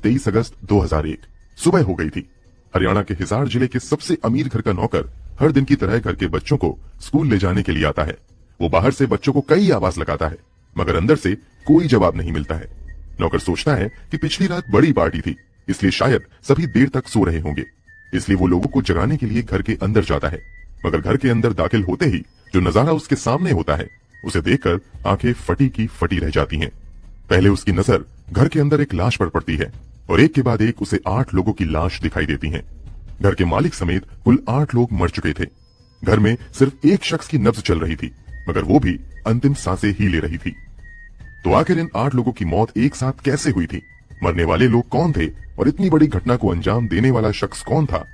23 अगस्त 2001 सुबह हो गई थी। हरियाणा के हिसार जिले के सबसे अमीर घर का नौकर हर दिन की तरह घर के बच्चों को स्कूल ले जाने के लिए आता है। वो बाहर से बच्चों को कई आवाज लगाता है, मगर अंदर से कोई जवाब नहीं मिलता है। नौकर सोचता है कि पिछली रात बड़ी पार्टी थी, इसलिए शायद सभी देर तक सो रहे होंगे, इसलिए वो लोगों को जगाने के लिए घर के अंदर जाता है। मगर घर के अंदर दाखिल होते ही जो नजारा उसके सामने होता है, उसे देखकर आंखें फटी की फटी रह जाती हैं। पहले उसकी नजर घर के अंदर एक लाश पर पड़ती है और एक के बाद एक उसे 8 लोगों की लाश दिखाई देती है। घर के मालिक समेत कुल 8 लोग मर चुके थे। घर में सिर्फ एक शख्स की नब्ज चल रही थी, मगर वो भी अंतिम सांसें ही ले रही थी। तो आखिर इन 8 लोगों की मौत एक साथ कैसे हुई थी? मरने वाले लोग कौन थे और इतनी बड़ी घटना को अंजाम देने वाला शख्स कौन था?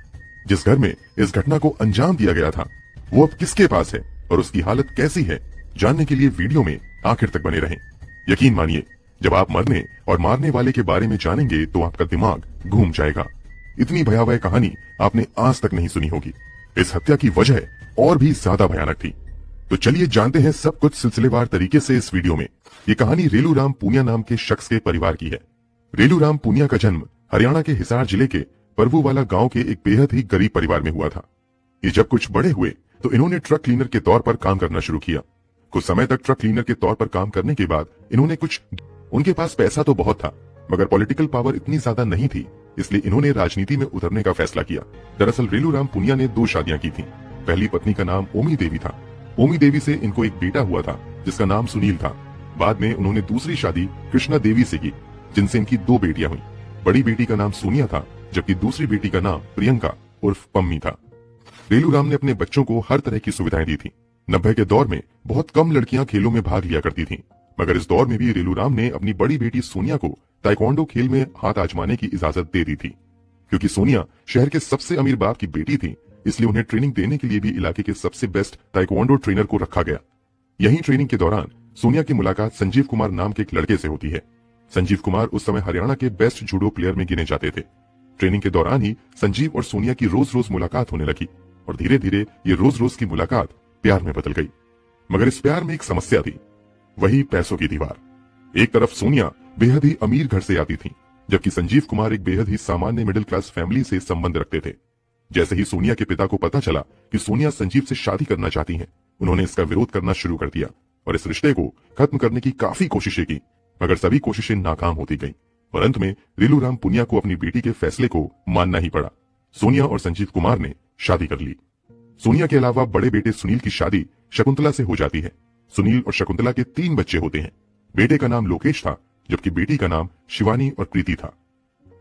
जिस घर में इस घटना को अंजाम दिया गया था, वो अब किसके पास है और उसकी हालत कैसी है? जानने के लिए वीडियो में आखिर तक बने रहें। यकीन मानिए, जब आप मरने और मारने वाले के बारे में जानेंगे तो आपका दिमाग घूम जाएगा। इतनी भयावह कहानी आपने आज तक नहीं सुनी होगी। इस हत्या की वजह और भी ज्यादा भयानक थी। तो चलिए जानते हैं सब कुछ सिलसिलेवार तरीके से इस वीडियो में। ये कहानी रेलू राम पूनिया नाम के शख्स के परिवार की है। रेलू राम पूनिया का जन्म हरियाणा के हिसार जिले के परवूवाला गांव के एक बेहद ही गरीब परिवार में हुआ था। ये जब कुछ बड़े हुए तो इन्होंने ट्रक क्लीनर के तौर पर काम करना शुरू किया। कुछ समय तक ट्रक क्लीनर के तौर पर काम करने के बाद उनके पास पैसा तो बहुत था, मगर पॉलिटिकल पावर इतनी ज्यादा नहीं थी, इसलिए इन्होंने राजनीति में उतरने का फैसला किया। दरअसल रेलू राम पूनिया ने 2 शादियां की थी। पहली पत्नी का नाम ओमी देवी था। ओमी देवी से इनको एक बेटा हुआ था जिसका नाम सुनील था। बाद में उन्होंने दूसरी शादी कृष्णा देवी से की, जिनसे इनकी 2 बेटियां हुई। बड़ी बेटी का नाम सोनिया था, जबकि दूसरी बेटी का नाम प्रियंका उर्फ पम्मी था। रेलू राम ने अपने बच्चों को हर तरह की सुविधाएं दी थी। 90 के दौर में बहुत कम लड़कियां खेलों में भाग लिया करती थीं, मगर इस दौर में भी रेलू राम ने अपनी बड़ी बेटी सोनिया को ताइक्वांडो खेल में हाथ आजमाने की इजाजत दे दी थी। क्योंकि सोनिया शहर के सबसे अमीर बाप की बेटी थी, इसलिए उन्हें ट्रेनिंग देने के लिए भी इलाके के सबसे बेस्ट ताइक्वांडो ट्रेनर को रखा गया। यही ट्रेनिंग के दौरान सोनिया की मुलाकात संजीव कुमार नाम के एक लड़के से होती है। संजीव कुमार उस समय हरियाणा के बेस्ट जूडो प्लेयर में गिने जाते थे। ट्रेनिंग के दौरान ही संजीव और सोनिया की रोज रोज मुलाकात होने लगी और धीरे धीरे ये रोज रोज की मुलाकात प्यार में बदल गई। मगर इस प्यार में एक समस्या थी, वही पैसों की दीवार। एक तरफ सोनिया बेहद ही अमीर घर से आती थी, जबकि संजीव कुमार एक बेहद ही सामान्य मिडिल क्लास फैमिली से संबंध रखते थे। जैसे ही सोनिया के पिता को पता चला कि सोनिया संजीव से शादी करना चाहती हैं, उन्होंने इसका विरोध करना शुरू कर दिया और इस रिश्ते को खत्म करने की काफी कोशिशें की, मगर सभी कोशिशें नाकाम होती गईं और अंत में रेलू राम पूनिया को अपनी बेटी के फैसले को मानना ही पड़ा। सोनिया और संजीव कुमार ने शादी कर ली। सोनिया के अलावा बड़े बेटे सुनील की शादी शकुंतला से हो जाती है। सुनील और शकुंतला के 3 बच्चे होते हैं। बेटे का नाम लोकेश था, जबकि बेटी का नाम शिवानी और प्रीति था।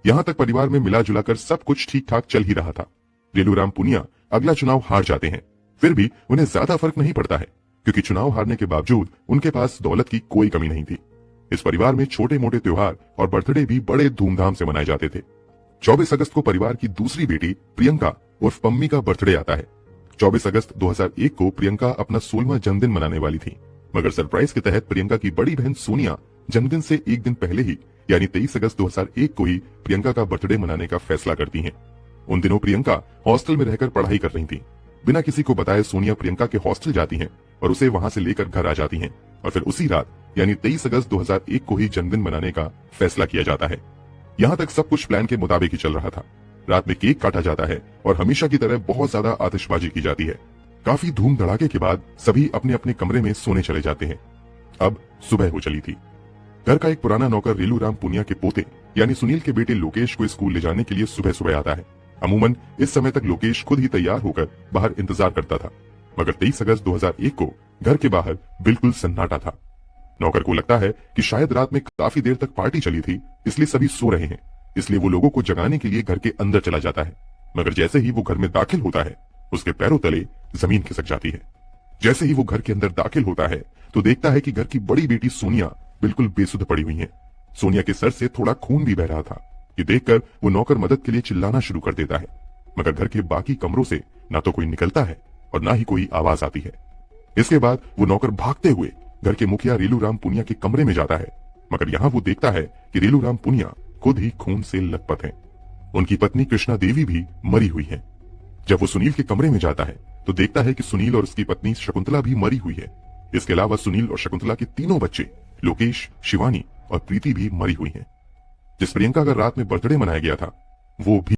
यहां तक परिवार में मिला जुलाकर सब कुछ ठीक ठाक चल ही रहा था। रेलू राम पूनिया अगला चुनाव हार जाते हैं, फिर भी उन्हें ज्यादा फर्क नहीं पड़ता है, क्योंकि चुनाव हारने के बावजूद उनके पास दौलत की कोई कमी नहीं थी। इस परिवार में छोटे मोटे त्योहार और बर्थडे भी बड़े धूमधाम से मनाए जाते थे। 24 अगस्त को परिवार की दूसरी बेटी प्रियंका उर्फ पम्मी का बर्थडे आता है। 24 अगस्त 2001 को प्रियंका अपना 16वां जन्मदिन मनाने वाली थी, मगर सरप्राइज के तहत प्रियंका की बड़ी बहन सोनिया जन्मदिन से एक दिन पहले ही, यानी 23 अगस्त 2001 को ही प्रियंका का बर्थडे मनाने का फैसला करती हैं। उन दिनों प्रियंका हॉस्टल में रहकर पढ़ाई कर रही थी। बिना किसी को बताए सोनिया प्रियंका के हॉस्टल जाती हैं और उसे वहां से लेकर घर आ जाती हैं और फिर उसी रात यानी 23 अगस्त 2001 को ही जन्मदिन मनाने का फैसला किया जाता है। यहाँ तक सब कुछ प्लान के मुताबिक ही चल रहा था। रात में केक काटा जाता है और हमेशा की तरह बहुत ज्यादा आतिशबाजी की जाती है। काफी धूम धड़ाके के बाद सभी अपने अपने कमरे में सोने चले जाते हैं। अब सुबह हो चली थी। घर का एक पुराना नौकर रेलू राम पूनिया के पोते यानी सुनील के बेटे लोकेश को स्कूल ले जाने के लिए सुबह सुबह आता है। अमूमन इस समय तक लोकेश खुद ही तैयार होकर बाहर इंतजार करता था, मगर 23 अगस्त 2001 को घर के बाहर बिल्कुल सन्नाटा था। नौकर को लगता है कि शायद रात में काफी देर तक पार्टी चली थी, इसलिए सभी सो रहे हैं, इसलिए वो लोगों को जगाने के लिए घर के अंदर चला जाता है। मगर जैसे ही वो घर में दाखिल होता है, उसके पैरों तले जमीन खिसक जाती है। जैसे ही वो घर के अंदर दाखिल होता है तो देखता है कि घर की बड़ी बेटी सोनिया बिल्कुल बेसुध पड़ी हुई है। सोनिया के सर से थोड़ा खून भी बह रहा था। ये देखकर वो नौकर मदद के लिए चिल्लाना शुरू कर देता है, मगर घर के बाकी कमरों से ना तो कोई निकलता है और ना ही कोई आवाज आती है। इसके बाद वो नौकर भागते हुए घर के मुखिया रेलू राम पूनिया के कमरे में जाता है, मगर यहाँ वो देखता है कि रेलू राम पूनिया खुद ही खून से लथपथ हैं। उनकी पत्नी कृष्णा देवी भी मरी हुई है। जब वो सुनील के कमरे में जाता है तो देखता है कि सुनील और उसकी पत्नी शकुंतला भी मरी हुई है। इसके अलावा सुनील और शकुंतला के तीनों बच्चे लोकेश, शिवानी और प्रीति भी मरी हुई हैं। जिस प्रियंका का रात में बर्थडे मनाया गया था वो भी